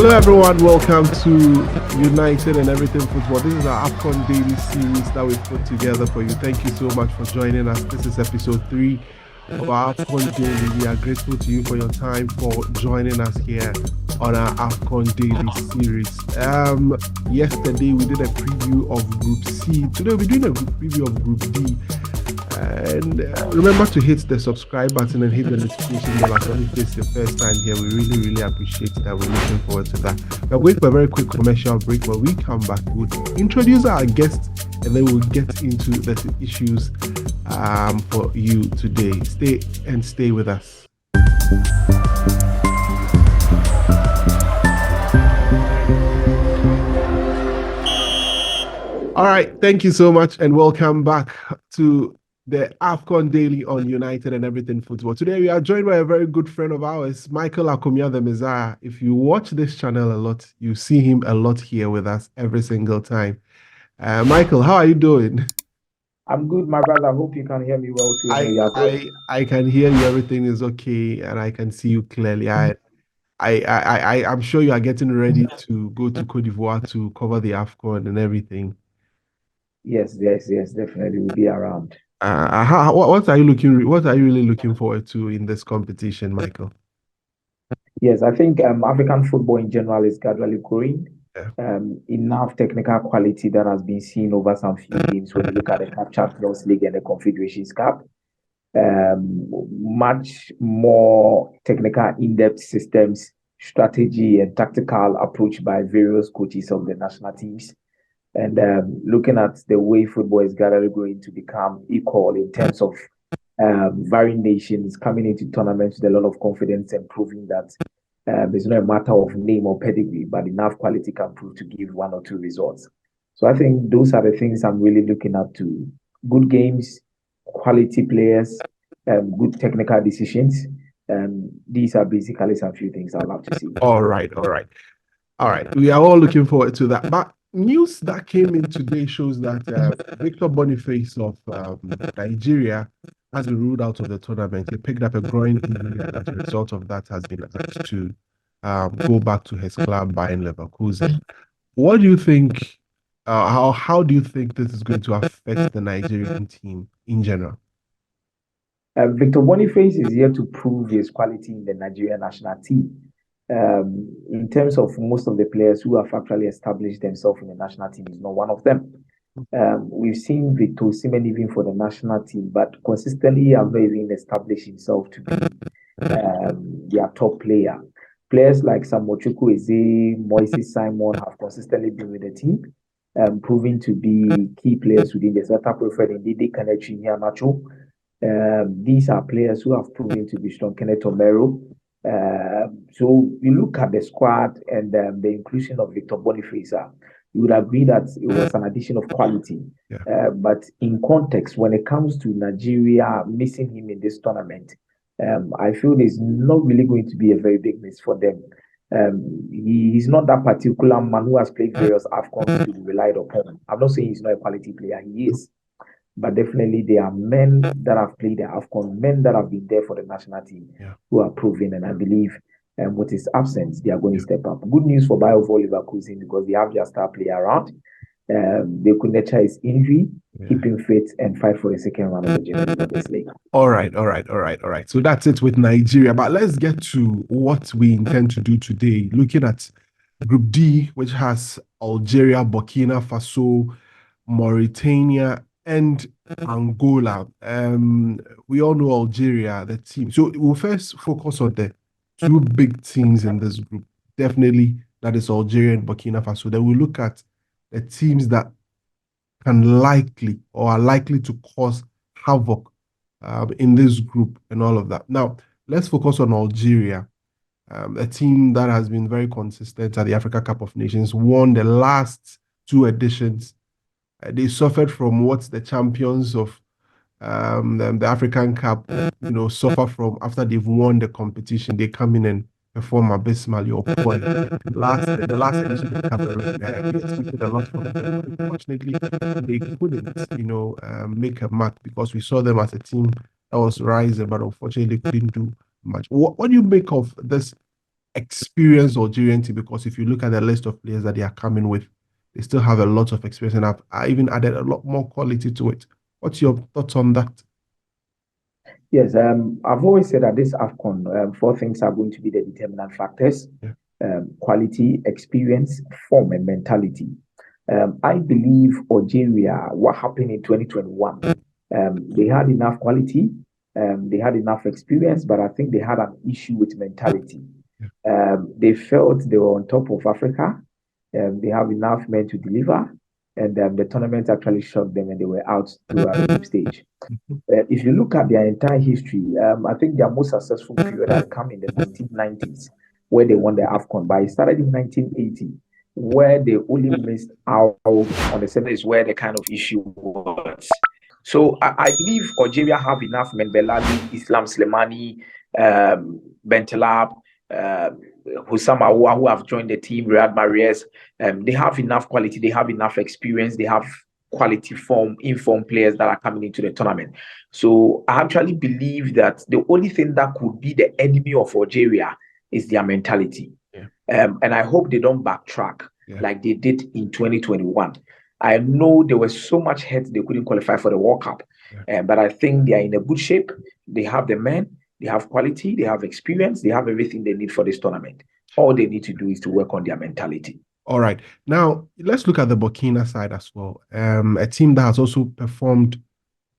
Hello, everyone. Welcome to United and Everything Football. This is our AFCON daily series that we've put together for you. Thank you so much for joining us. This is episode 3 of our AFCON daily. We are grateful to you for your time, for joining us here on our AFCON daily series. Yesterday we did a preview of Group C. Today we'll be doing a preview of Group D. And remember to hit the subscribe button and hit the notification bell as well if this is your first time here. We really appreciate that. We're looking forward to that. We're going for a very quick commercial break. When we come back, we'll introduce our guests and then we'll get into the issues for you today. Stay with us. All right, thank you so much and welcome back to the AFCON Daily on United and Everything Football. Today we are joined by a very good friend of ours, Michael Akomia, the Messiah. If you watch this channel a lot, you see him a lot here with us every single time. Michael, how are you doing? I'm good, my brother. I hope you can hear me well too. I can hear you. Everything is okay, and I can see you clearly. I'm sure you are getting ready to go to Cote d'Ivoire to cover the AFCON and everything. Yes, definitely. We'll be around. What are you really looking forward to in this competition, Michael? Yes, I think African football in general is gradually growing. Yeah. Enough technical quality that has been seen over some few games when you look at the CAF Champions League and the Confederations Cup. Much more technical, in-depth systems, strategy, and tactical approach by various coaches of the national teams. And looking at the way football is gradually going to become equal in terms of varying nations coming into tournaments with a lot of confidence and proving that it's not a matter of name or pedigree, but enough quality can prove to give one or two results. So I think those are the things I'm really looking at to good games, quality players, good technical decisions. These are basically some few things I'd love to see. All right. We are all looking forward to that. But news that came in today shows that Victor Boniface of Nigeria has been ruled out of the tournament. He picked up a groin injury, and as a result of that, has been asked to go back to his club Bayern Leverkusen. What do you think? How do you think this is going to affect the Nigerian team in general? Victor Boniface is here to prove his quality in the Nigerian national team. In terms of most of the players who have actually established themselves in the national team, is not one of them. We've seen Victor Osimhen even for the national team, but consistently have not even established himself to be their top player. Players like Samuel Chukwueze, Moises Simon have consistently been with the team, proving to be key players within the setup. Preferred indeed Kenneth Iheanacho. These are players who have proven to be strong. Kenneth Omero. So you look at the squad and the inclusion of Victor Boniface, you would agree that it was an addition of quality. Yeah. But in context, when it comes to Nigeria missing him in this tournament, I feel there's not really going to be a very big miss for them. He's not that particular man who has played various AFCONs to be relied upon. I'm not saying he's not a quality player, he is. But definitely there are men that have played the AFCON, men that have been there for the national team who are proven, and I believe with his absence, they are going to step up. Good news for Leverkusen because they have their star player around. They could nurture his injury, keep him fit, and fight for the second round of the German Bundesliga. All right. So that's it with Nigeria. But let's get to what we intend to do today. Looking at Group D, which has Algeria, Burkina Faso, Mauritania, and Angola. We all know Algeria, the team. So we'll first focus on the two big teams in this group. Definitely, that is Algeria and Burkina Faso. Then we'll look at the teams that can likely or are likely to cause havoc in this group and all of that. Now, let's focus on Algeria, a team that has been very consistent at the Africa Cup of Nations, won the last two editions. They suffered from what the champions of the African Cup, suffer from after they've won the competition. They come in and perform abysmally or poorly. The last edition of the Cup, we expected a lot from them. Unfortunately, they couldn't, make a mark because we saw them as a team that was rising, but unfortunately couldn't do much. What do you make of this experienced Algerian team? Because if you look at the list of players that they are coming with, they still have a lot of experience and have even added a lot more quality to it. What's your thoughts on that? Yes, I've always said that this AFCON, four things are going to be the determinant factors: Yeah. quality, experience, form, and mentality. I believe Algeria, what happened in 2021, they had enough quality, they had enough experience, but I think they had an issue with mentality. Yeah. They felt they were on top of Africa, they have enough men to deliver, and the tournament actually shocked them and they were out throughout the group stage. Mhm. If you look at their entire history, I think their most successful period had come in the 1990s, where they won the AFCON. But it started in 1980, where they only missed out on the semis, where the kind of issue was. So I believe Algeria have enough men, Belali, Islam Slimani, Bentelab, Hussam Aouar, who have joined the team, Riyad Mahrez. They have enough quality, they have enough experience, they have quality form, informed players that are coming into the tournament. So I actually believe that the only thing that could be the enemy of Algeria is their mentality. Yeah. And I hope they don't backtrack Yeah. like they did in 2021. I know there was so much hurt they couldn't qualify for the World Cup, Yeah. but I think they are in a good shape. They have the men, they have quality, they have experience, they have everything they need for this tournament. All they need to do is to work on their mentality. All right. Now let's look at the Burkina side as well. A team that has also performed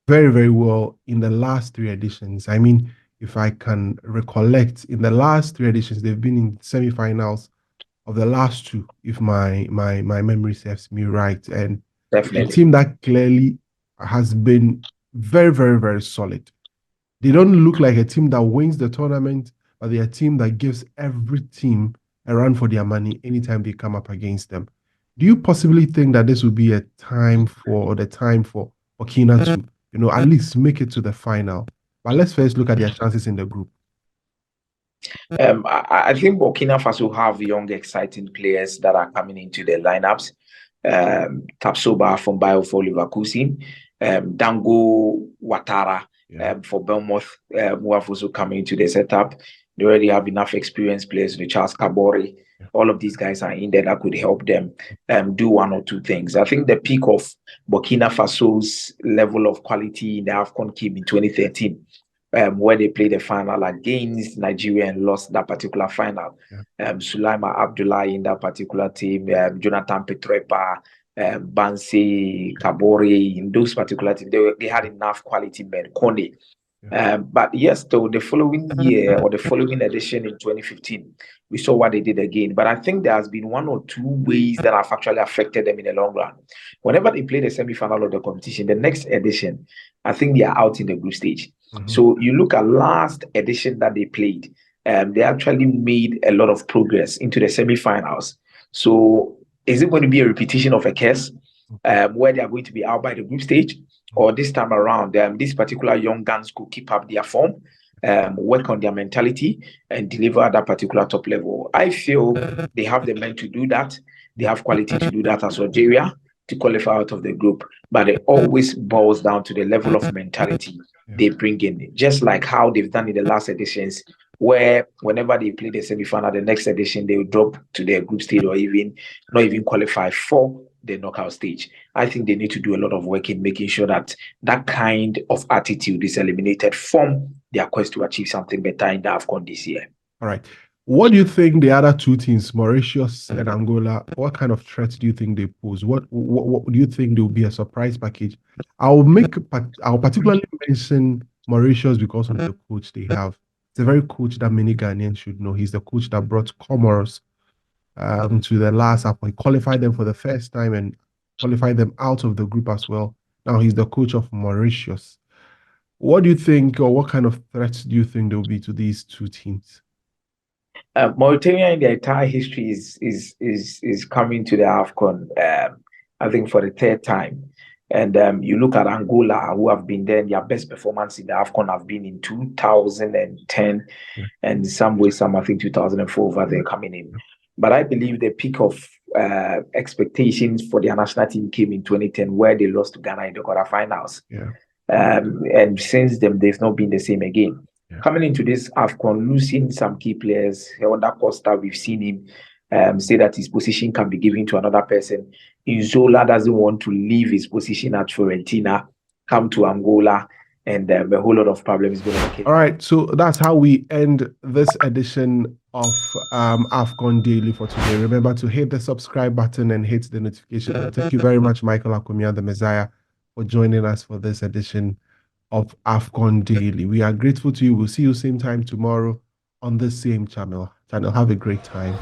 very, very well in the last three editions. I mean, if I can recollect, in the last three editions, they've been in semi-finals of the last two, if my memory serves me right. And a Definitely. team that clearly has been very, very, very solid. They don't look like a team that wins the tournament, but they're a team that gives every team a run for their money anytime they come up against them. Do you possibly think that this would be a time for or the time for Burkina to, at least make it to the final? But let's first look at their chances in the group. I think Burkina Faso have young, exciting players that are coming into their lineups. Tapsoba from Bayer for Leverkusen, Dango Ouattara Yeah. for Bournemouth, who have also coming into the setup. They already have enough experienced players, the Charles Kabore. Yeah. All of these guys are in there that could help them do one or two things. I think the peak of Burkina Faso's level of quality in the AFCON came in 2013. Where they played the final against Nigeria and lost that particular final. Yeah. Sulaima Abdullahi in that particular team, Jonathan Petrepa, Bansi Kabore in those particular teams, they had enough quality men. Kone. Yeah. But yes, though the following year or the following edition in 2015, we saw what they did again. But I think there has been one or two ways that have actually affected them in the long run. Whenever they play the semi-final of the competition, the next edition, I think they are out in the group stage. Mhm. So you look at last edition that they played, they actually made a lot of progress into the semi-finals. So is it going to be a repetition of a case where they are going to be out by the group stage? Or this time around, these particular young guns could keep up their form, work on their mentality, and deliver at that particular top level. I feel they have the men to do that. They have quality to do that as Algeria to qualify out of the group. But it always boils down to the level of mentality they bring in, just like how they've done in the last editions, where whenever they play the semi-final, the next edition they will drop to their group stage or even not even qualify for the knockout stage. I think they need to do a lot of work in making sure that that kind of attitude is eliminated from their quest to achieve something better in the AFCON this year. All right. What do you think the other two teams, Mauritius and Angola, what kind of threats do you think they pose? What do you think there will be a surprise package? I'll particularly mention Mauritius because of the coach they have. It's a very coach that many Ghanaians should know. He's the coach that brought Comoros to the last AFCON. He qualified them for the first time and qualified them out of the group as well. Now he's the coach of Mauritius. What do you think, or what kind of threats do you think there will be to these two teams? Mauritania in their entire history is coming to the AFCON, I think for the third time. And you look at Angola, who have been there, their best performance in the AFCON have been in 2010, and in some way, some I think 2004, where they're coming in. But I believe the peak of expectations for their national team came in 2010, where they lost to Ghana in the quarterfinals. Yeah. And since then, they've not been the same again. Coming into this AFCON, losing some key players. Under Costa, we've seen him say that his position can be given to another person. Izola doesn't want to leave his position at Fiorentina, come to Angola, and a whole lot of problems going to occur. All right, so that's how we end this edition of AFCON Daily for today. Remember to hit the subscribe button and hit the notification bell. Thank you very much, Michael Akumia, the Messiah, for joining us for this edition of AFCON Daily. We are grateful to you. We'll see you same time tomorrow on the same channel. Have a great time.